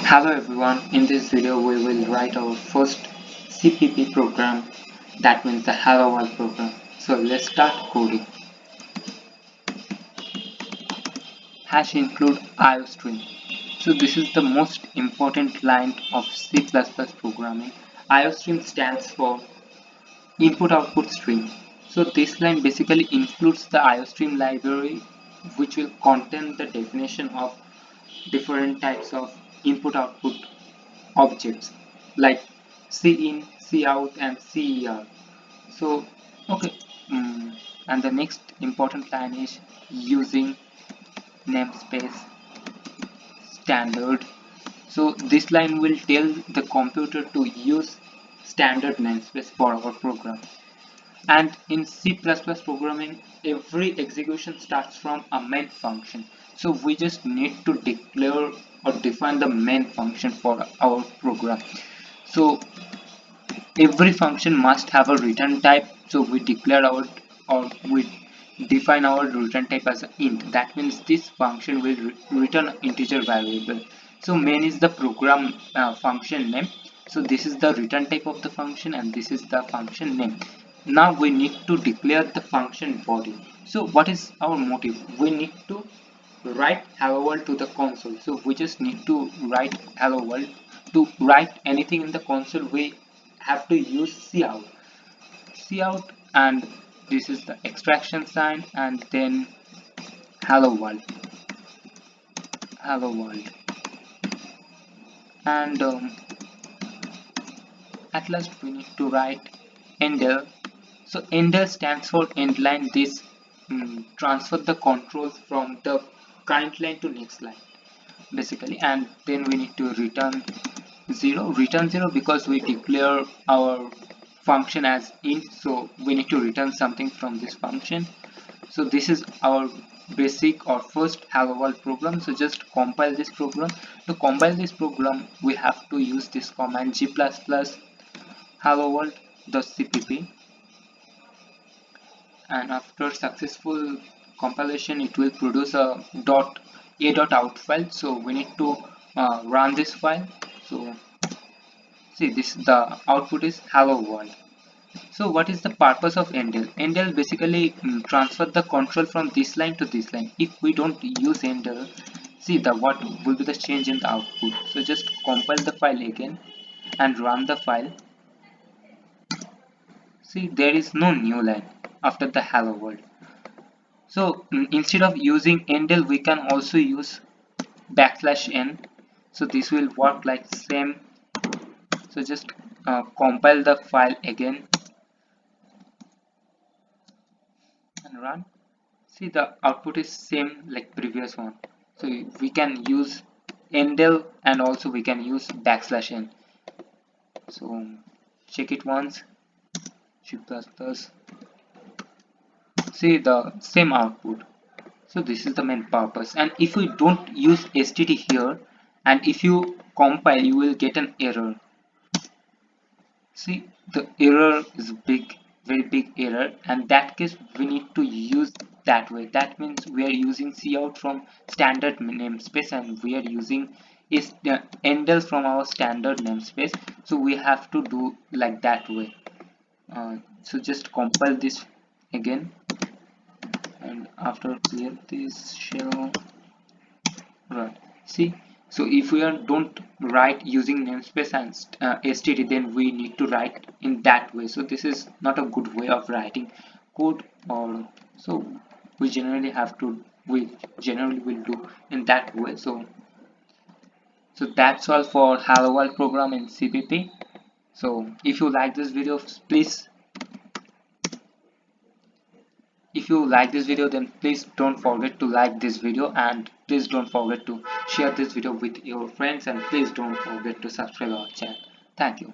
Hello everyone, in this video we will write our first CPP program, that means the Hello World program. So let's start coding. Hash include IOStream. So this is the most important line of C++ programming. IOStream stands for input output stream. So this line basically includes the IOStream library which will contain the definition of different types of input output objects like cin, cout and cer. So okay, and the next important line is using namespace standard. So this line will tell the computer to use standard namespace for our program. And in C++ programming, every execution starts from a main function. So we just need to declare or define the main function for our program. So every function must have a return type. So we declare our or we define our return type as an int. That means this function will return integer variable. So main is the program function name. So this is the return type of the function and this is the function name. Now we need to declare the function body. So what is our motive? We need to write hello world to the console. So we just need to write hello world. To write anything in the console we have to use cout, and this is the extraction sign, and then hello world, and at last we need to write endl. So endl stands for end line. This transfer the controls from the current line to next line basically, and then we need to return 0 because we declare our function as int, so we need to return something from this function. So this is our basic or first hello world program. So just compile this program. To compile this program we have to use this command g++ hello world .cpp, and after successful compilation it will produce a .out file. So we need to run this file. So see, this the output is hello world. So what is the purpose of endl? Endl basically transfer the control from this line to this line. If we don't use endl, see the what will be the change in the output. So just compile the file again and run the file. See, there is no new line after the hello world. So instead of using endl we can also use \n. So this will work like same. So just compile the file again and run. See, the output is same like previous one. So we can use endl and also we can use \n. So check it once. G++, see the same output. So this is the main purpose. And if we don't use std here and if you compile you will get an error. See, the error is very big error, and that case we need to use that way. That means we are using cout from standard namespace and we are using is endl from our standard namespace. So we have to do like that way. So just compile this again, and after clear this shell, right? See, so if we are don't write using namespace and std, then we need to write in that way. So this is not a good way of writing code, or so we generally will do in that way. So that's all for hello world program in CPP. So if you like this video, then please don't forget to like this video, and please don't forget to share this video with your friends, and please don't forget to subscribe our channel. Thank you.